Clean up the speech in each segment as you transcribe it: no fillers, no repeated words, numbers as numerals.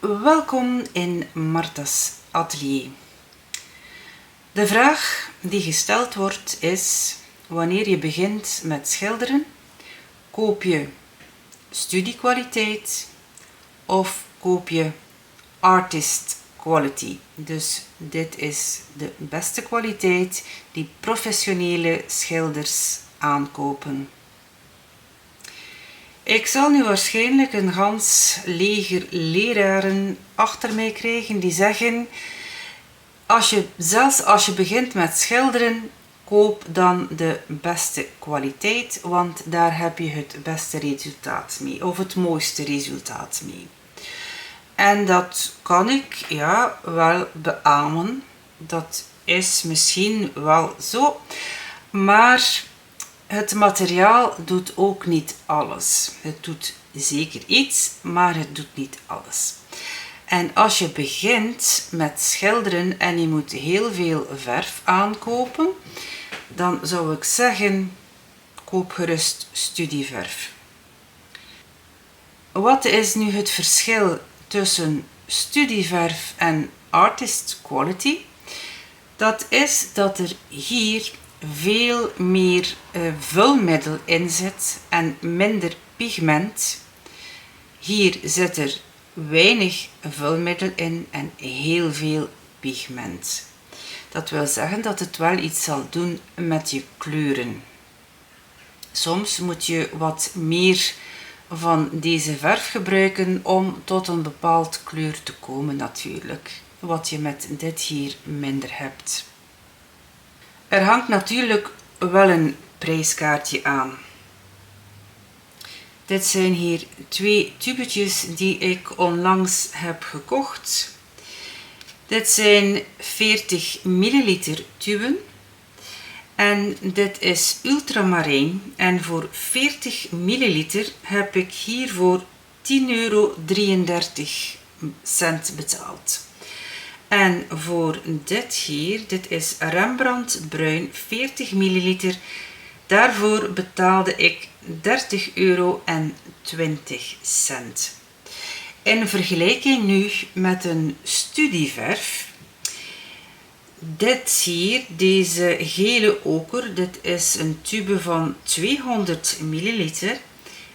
Welkom in Marta's atelier. De vraag die gesteld wordt is: wanneer je begint met schilderen, koop je studiekwaliteit of koop je artist quality? Dus dit is de beste kwaliteit die professionele schilders aankopen. Ik zal nu waarschijnlijk een gans leger leraren achter mij krijgen die zeggen: zelfs als je begint met schilderen, koop dan de beste kwaliteit, want daar heb je het beste resultaat mee, of het mooiste resultaat mee. En dat kan ik wel beamen. Dat is misschien wel zo, maar het materiaal doet ook niet alles. Het doet zeker iets, maar het doet niet alles. En als je begint met schilderen en je moet heel veel verf aankopen, dan zou ik zeggen: koop gerust studieverf. Wat is nu het verschil tussen studieverf en artist quality? Dat is dat er hier veel meer vulmiddel in zit en minder pigment. Hier zit er weinig vulmiddel in en heel veel pigment. Dat wil zeggen dat het wel iets zal doen met je kleuren. Soms moet je wat meer van deze verf gebruiken om tot een bepaald kleur te komen natuurlijk. Wat je met dit hier minder hebt. Er hangt natuurlijk wel een prijskaartje aan. Dit zijn hier 2 tubetjes die ik onlangs heb gekocht. Dit zijn 40 milliliter tuben. En dit is ultramarijn. En voor 40 milliliter heb ik hiervoor €10,33 betaald. En voor dit hier, dit is Rembrandt bruin 40 milliliter. Daarvoor betaalde ik €30,20. In vergelijking nu met een studieverf. Dit hier, deze gele oker, dit is een tube van 200 milliliter.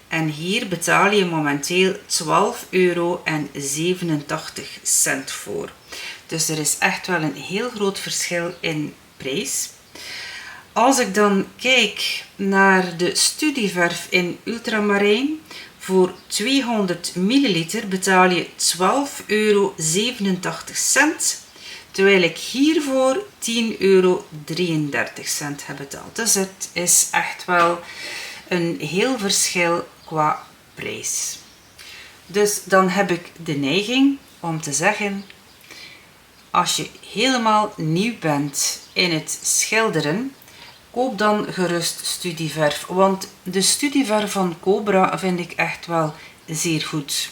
En hier betaal je momenteel €12,87 voor. Dus er is echt wel een heel groot verschil in prijs. Als ik dan kijk naar de studieverf in ultramarijn, voor 200 milliliter betaal je €12,87, terwijl ik hiervoor €10,33 heb betaald. Dus het is echt wel een heel verschil qua prijs. Dus dan heb ik de neiging om te zeggen: als je helemaal nieuw bent in het schilderen, koop dan gerust studieverf. Want de studieverf van Cobra vind ik echt wel zeer goed.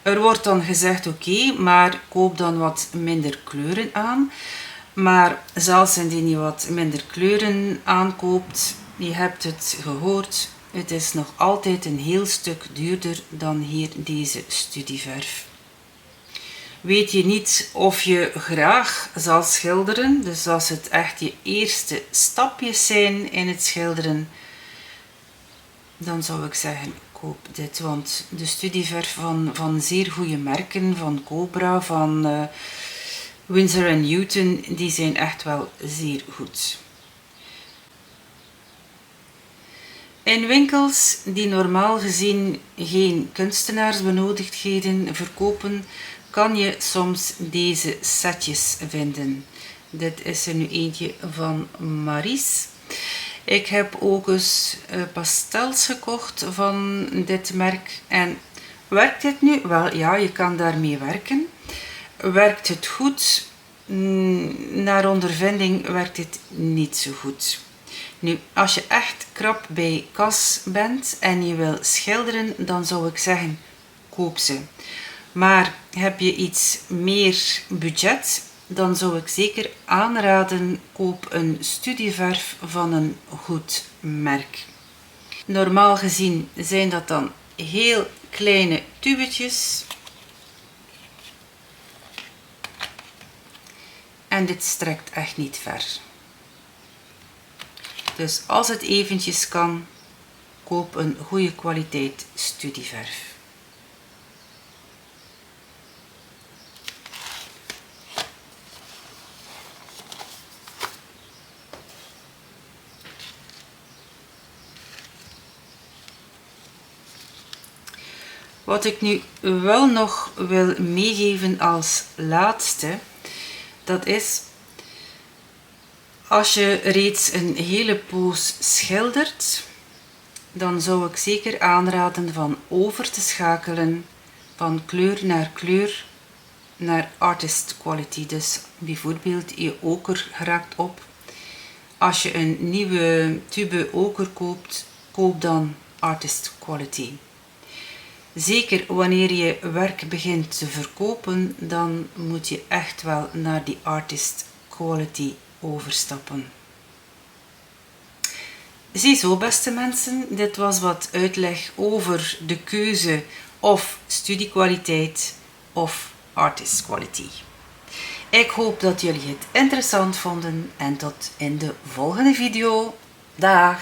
Er wordt dan gezegd: oké, maar koop dan wat minder kleuren aan. Maar zelfs indien je wat minder kleuren aankoopt, je hebt het gehoord, het is nog altijd een heel stuk duurder dan hier deze studieverf. Weet je niet of je graag zal schilderen, dus als het echt je eerste stapjes zijn in het schilderen, dan zou ik zeggen: koop dit. Want de studieverf van zeer goede merken, van Cobra, van Winsor & Newton, die zijn echt wel zeer goed. In winkels die normaal gezien geen kunstenaarsbenodigdheden verkopen, kan je soms deze setjes vinden. Dit is er nu eentje van Maries. Ik heb ook eens pastels gekocht van dit merk. En werkt dit nu? Wel ja, je kan daarmee werken. Werkt het goed? Naar ondervinding werkt het niet zo goed. Nu, als je echt krap bij kas bent en je wil schilderen, dan zou ik zeggen: koop ze. Maar heb je iets meer budget, dan zou ik zeker aanraden: koop een studieverf van een goed merk. Normaal gezien zijn dat dan heel kleine tubetjes. en dit strekt echt niet ver. Dus als het eventjes kan, koop een goede kwaliteit studieverf. Wat ik nu wel nog wil meegeven als laatste, dat is, als je reeds een hele poos schildert, dan zou ik zeker aanraden van over te schakelen van kleur naar artist quality. Dus bijvoorbeeld je oker raakt op. Als je een nieuwe tube oker koopt, koop dan artist quality. Zeker wanneer je werk begint te verkopen, dan moet je echt wel naar die artist quality overstappen. Ziezo, beste mensen, dit was wat uitleg over de keuze of studiekwaliteit of artist quality. Ik hoop dat jullie het interessant vonden en tot in de volgende video. Dag!